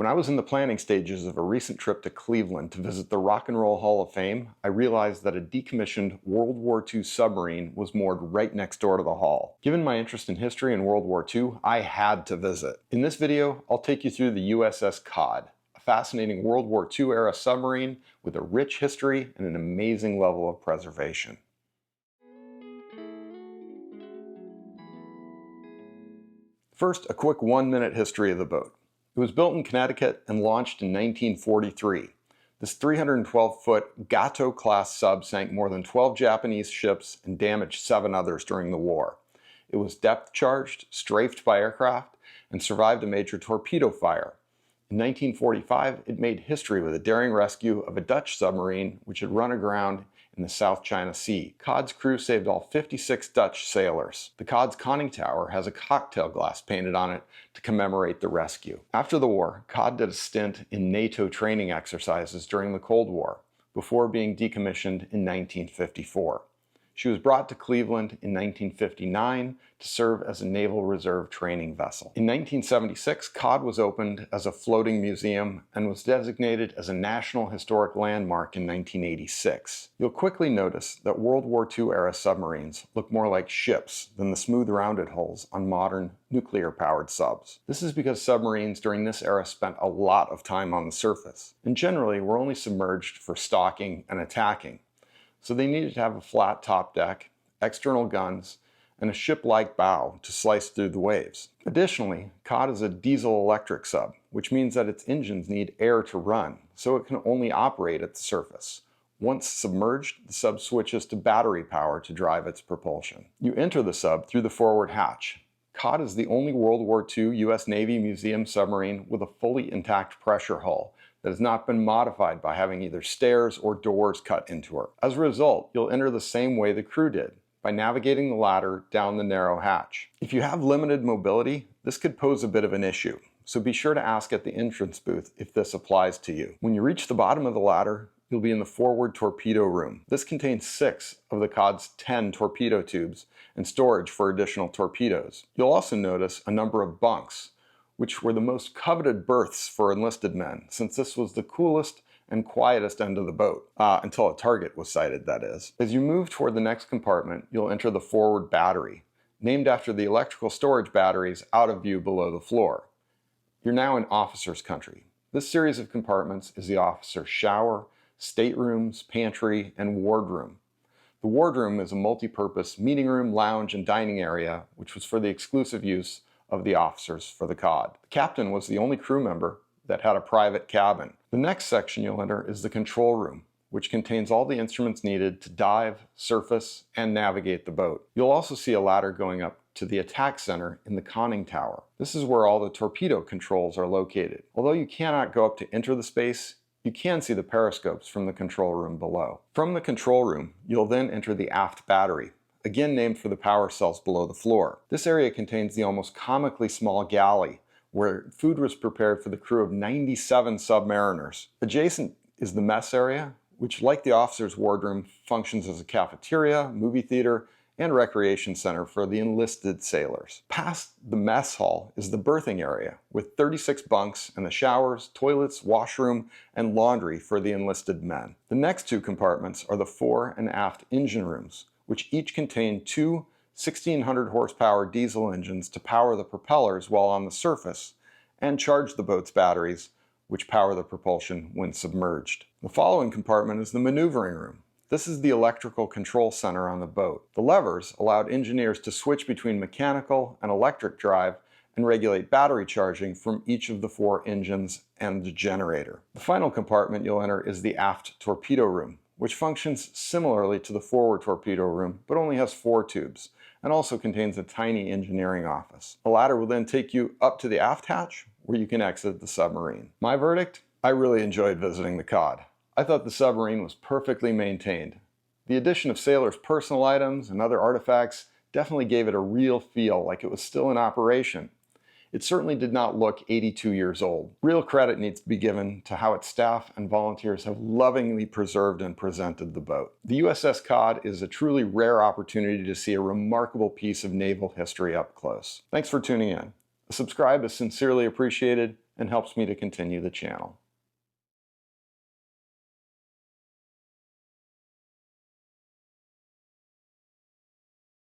When I was in the planning stages of a recent trip to Cleveland to visit the Rock and Roll Hall of Fame, I realized that a decommissioned World War II submarine was moored right next door to the hall. Given my interest in history and World War II, I had to visit. In this video, I'll take you through the USS Cod, a fascinating World War II era submarine with a rich history and an amazing level of preservation. First, a quick 1-minute history of the boat. It was built in Connecticut and launched in 1943. This 312-foot Gato-class sub sank more than 12 Japanese ships and damaged 7 others during the war. It was depth-charged, strafed by aircraft, and survived a major torpedo fire. In 1945, it made history with a daring rescue of a Dutch submarine which had run aground in the South China Sea. Cod's crew saved all 56 Dutch sailors. The Cod's conning tower has a cocktail glass painted on it to commemorate the rescue. After the war, Cod did a stint in NATO training exercises during the Cold War, before being decommissioned in 1954. She was brought to Cleveland in 1959 to serve as a Naval Reserve training vessel. In 1976, Cod was opened as a floating museum and was designated as a National Historic Landmark in 1986. You'll quickly notice that World War II-era submarines look more like ships than the smooth rounded hulls on modern nuclear-powered subs. This is because submarines during this era spent a lot of time on the surface, and generally were only submerged for stalking and attacking. So they needed to have a flat top deck, external guns, and a ship-like bow to slice through the waves. Additionally, Cod is a diesel-electric sub, which means that its engines need air to run, so it can only operate at the surface. Once submerged, the sub switches to battery power to drive its propulsion. You enter the sub through the forward hatch. Cod is the only World War II U.S. Navy Museum submarine with a fully intact pressure hull that has not been modified by having either stairs or doors cut into her. As a result, you'll enter the same way the crew did, by navigating the ladder down the narrow hatch. If you have limited mobility, this could pose a bit of an issue, so be sure to ask at the entrance booth if this applies to you. When you reach the bottom of the ladder, you'll be in the forward torpedo room. This contains 6 of the Cod's 10 torpedo tubes and storage for additional torpedoes. You'll also notice a number of bunks, which were the most coveted berths for enlisted men, since this was the coolest and quietest end of the boat, until a target was sighted, that is. As you move toward the next compartment, you'll enter the forward battery, named after the electrical storage batteries out of view below the floor. You're now in officer's country. This series of compartments is the officer's shower, staterooms, pantry, and wardroom. The wardroom is a multi-purpose meeting room, lounge, and dining area, which was for the exclusive use of the officers for the Cod. The captain was the only crew member that had a private cabin. The next section you'll enter is the control room, which contains all the instruments needed to dive, surface, and navigate the boat. You'll also see a ladder going up to the attack center in the conning tower. This is where all the torpedo controls are located. Although you cannot go up to enter the space, you can see the periscopes from the control room below. From the control room, you'll then enter the aft battery, again named for the power cells below the floor. This area contains the almost comically small galley, where food was prepared for the crew of 97 submariners. Adjacent is the mess area, which, like the officer's wardroom, functions as a cafeteria, movie theater, and recreation center for the enlisted sailors. Past the mess hall is the berthing area, with 36 bunks and the showers, toilets, washroom, and laundry for the enlisted men. The next 2 compartments are the fore and aft engine rooms, which each contain 2 1,600 horsepower diesel engines to power the propellers while on the surface, and charge the boat's batteries, which power the propulsion when submerged. The following compartment is the maneuvering room. This is the electrical control center on the boat. The levers allowed engineers to switch between mechanical and electric drive and regulate battery charging from each of the 4 engines and the generator. The final compartment you'll enter is the aft torpedo room, which functions similarly to the forward torpedo room, but only has 4 tubes, and also contains a tiny engineering office. The ladder will then take you up to the aft hatch, where you can exit the submarine. My verdict? I really enjoyed visiting the Cod. I thought the submarine was perfectly maintained. The addition of sailors' personal items and other artifacts definitely gave it a real feel like it was still in operation. It certainly did not look 82 years old. Real credit needs to be given to how its staff and volunteers have lovingly preserved and presented the boat. The USS Cod is a truly rare opportunity to see a remarkable piece of naval history up close. Thanks for tuning in. A subscribe is sincerely appreciated and helps me to continue the channel.